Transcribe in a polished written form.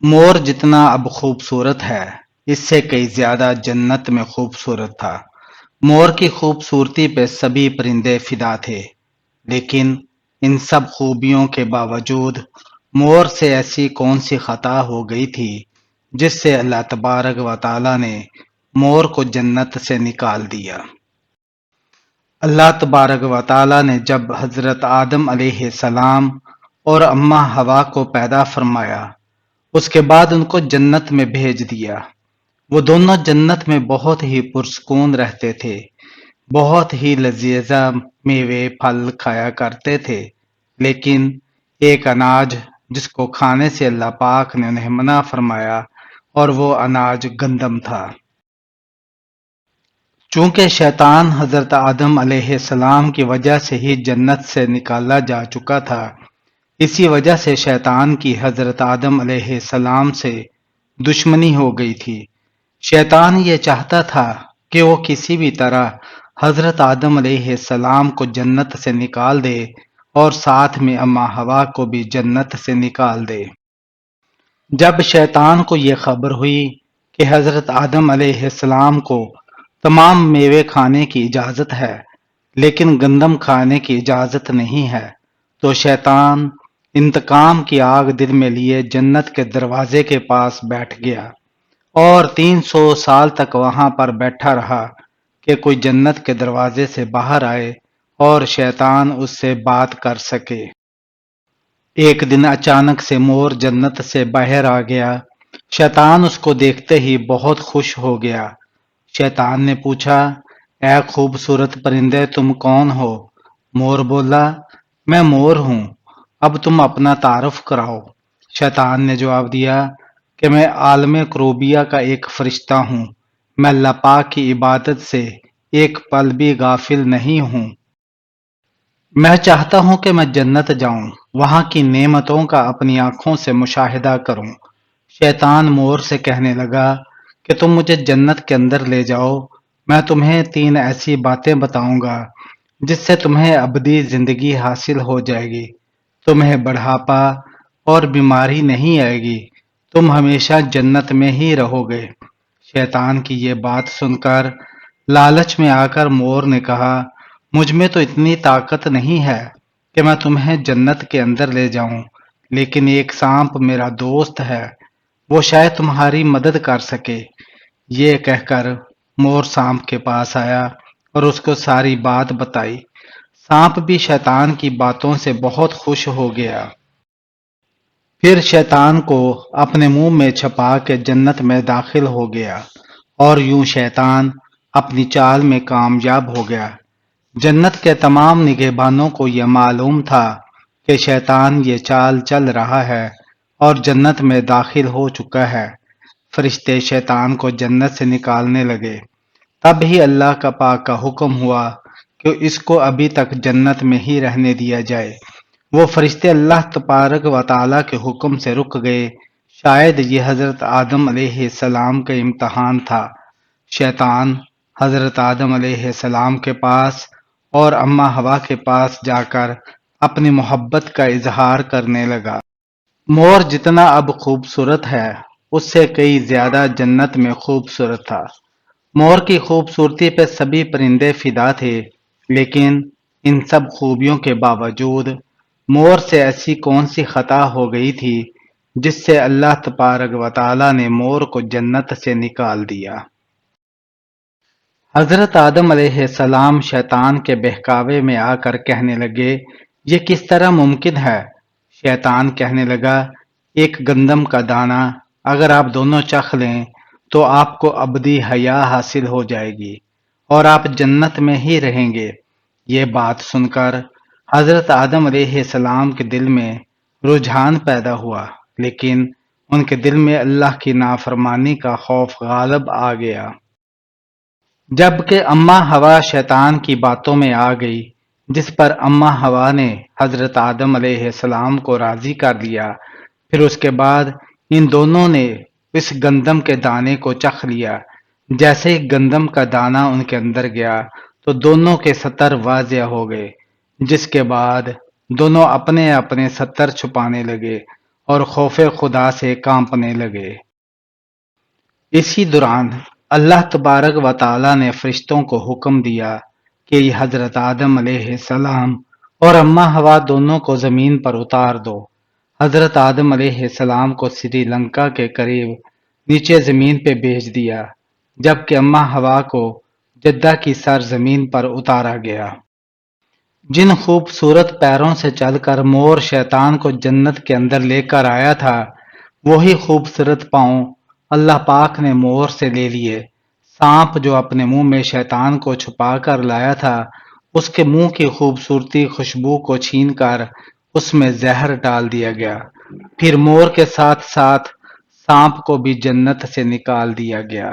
مور جتنا اب خوبصورت ہے اس سے کئی زیادہ جنت میں خوبصورت تھا۔ مور کی خوبصورتی پہ سبھی پرندے فدا تھے، لیکن ان سب خوبیوں کے باوجود مور سے ایسی کون سی خطا ہو گئی تھی جس سے اللہ تبارک و تعالی نے مور کو جنت سے نکال دیا۔ اللہ تبارک و تعالی نے جب حضرت آدم علیہ السلام اور اماں حوا کو پیدا فرمایا، اس کے بعد ان کو جنت میں بھیج دیا۔ وہ دونوں جنت میں بہت ہی پرسکون رہتے تھے، بہت ہی لذیذ میوے پھل کھایا کرتے تھے، لیکن ایک اناج جس کو کھانے سے اللہ پاک نے انہیں منع فرمایا، اور وہ اناج گندم تھا۔ چونکہ شیطان حضرت آدم علیہ السلام کی وجہ سے ہی جنت سے نکالا جا چکا تھا، اسی وجہ سے شیطان کی حضرت آدم علیہ السلام سے دشمنی ہو گئی تھی۔ شیطان یہ چاہتا تھا کہ وہ کسی بھی طرح حضرت آدم علیہ السلام کو جنت سے نکال دے اور ساتھ میں اماں حوا کو بھی جنت سے نکال دے۔ جب شیطان کو یہ خبر ہوئی کہ حضرت آدم علیہ السلام کو تمام میوے کھانے کی اجازت ہے لیکن گندم کھانے کی اجازت نہیں ہے، تو شیطان انتقام کی آگ دل میں لیے جنت کے دروازے کے پاس بیٹھ گیا اور 300 سال تک وہاں پر بیٹھا رہا کہ کوئی جنت کے دروازے سے باہر آئے اور شیطان اس سے بات کر سکے۔ ایک دن اچانک سے مور جنت سے باہر آ گیا۔ شیطان اس کو دیکھتے ہی بہت خوش ہو گیا۔ شیطان نے پوچھا، اے خوبصورت پرندے تم کون ہو؟ مور بولا، میں مور ہوں، اب تم اپنا تعارف کراؤ۔ شیطان نے جواب دیا کہ میں عالم کروبیہ کا ایک فرشتہ ہوں، میں اللہ پاک کی عبادت سے ایک پل بھی غافل نہیں ہوں۔ میں چاہتا ہوں کہ میں جنت جاؤں، وہاں کی نعمتوں کا اپنی آنکھوں سے مشاہدہ کروں۔ شیطان مور سے کہنے لگا کہ تم مجھے جنت کے اندر لے جاؤ، میں تمہیں 3 ایسی باتیں بتاؤں گا جس سے تمہیں ابدی زندگی حاصل ہو جائے گی، تمہیں بڑھاپا اور بیماری نہیں آئے گی، تم ہمیشہ جنت میں ہی رہو گے۔ شیطان کی یہ بات سن کر لالچ میں آ کر مور نے کہا، مجھ میں تو اتنی طاقت نہیں ہے کہ میں تمہیں جنت کے اندر لے جاؤں، لیکن ایک سانپ میرا دوست ہے، وہ شاید تمہاری مدد کر سکے۔ یہ کہہ کر مور سانپ کے پاس آیا اور اس کو ساری بات بتائی۔ سانپ بھی شیطان کی باتوں سے بہت خوش ہو گیا۔ پھر شیطان کو اپنے منہ میں چھپا کے جنت میں داخل ہو گیا اور یوں شیطان اپنی چال میں کامیاب ہو گیا۔ جنت کے تمام نگہبانوں کو یہ معلوم تھا کہ شیطان یہ چال چل رہا ہے اور جنت میں داخل ہو چکا ہے۔ فرشتے شیطان کو جنت سے نکالنے لگے، تب ہی اللہ کا پاک کا حکم ہوا کہ اس کو ابھی تک جنت میں ہی رہنے دیا جائے۔ وہ فرشتے اللہ تبارک و تعالیٰ کے حکم سے رک گئے۔ شاید یہ حضرت آدم علیہ السلام کا امتحان تھا۔ شیطان حضرت آدم علیہ السلام کے پاس اور اماں حوا کے پاس جا کر اپنی محبت کا اظہار کرنے لگا۔ مور جتنا اب خوبصورت ہے اس سے کئی زیادہ جنت میں خوبصورت تھا۔ مور کی خوبصورتی پہ سبھی پرندے فدا تھے، لیکن ان سب خوبیوں کے باوجود مور سے ایسی کون سی خطا ہو گئی تھی جس سے اللہ تبارک و تعالیٰ نے مور کو جنت سے نکال دیا۔ حضرت آدم علیہ السلام شیطان کے بہکاوے میں آ کر کہنے لگے، یہ کس طرح ممکن ہے؟ شیطان کہنے لگا، ایک گندم کا دانہ اگر آپ دونوں چکھ لیں تو آپ کو ابدی حیا حاصل ہو جائے گی اور آپ جنت میں ہی رہیں گے۔ یہ بات سن کر حضرت آدم علیہ السلام کے دل میں رجحان پیدا ہوا، لیکن ان کے دل میں اللہ کی نافرمانی کا خوف غالب آ گیا۔ جبکہ اماں حوا شیطان کی باتوں میں آ گئی، جس پر اماں حوا نے حضرت آدم علیہ السلام کو راضی کر لیا، پھر اس کے بعد ان دونوں نے اس گندم کے دانے کو چکھ لیا۔ جیسے ہی گندم کا دانہ ان کے اندر گیا تو دونوں کے ستر واضح ہو گئے، جس کے بعد دونوں اپنے اپنے ستر چھپانے لگے اور خوف خدا سے کانپنے لگے۔ اسی دوران اللہ تبارک و تعالی نے فرشتوں کو حکم دیا کہ یہ حضرت آدم علیہ السلام اور اماں ہوا دونوں کو زمین پر اتار دو۔ حضرت آدم علیہ السلام کو سری لنکا کے قریب نیچے زمین پہ بھیج دیا، جبکہ اماں ہوا کو جدہ کی سرزمین پر اتارا گیا۔ جن خوبصورت پیروں سے چل کر مور شیطان کو جنت کے اندر لے کر آیا تھا، وہی خوبصورت پاؤں اللہ پاک نے مور سے لے لیے۔ سانپ جو اپنے منہ میں شیطان کو چھپا کر لایا تھا، اس کے منہ کی خوبصورتی خوشبو کو چھین کر اس میں زہر ڈال دیا گیا۔ پھر مور کے ساتھ ساتھ سانپ کو بھی جنت سے نکال دیا گیا۔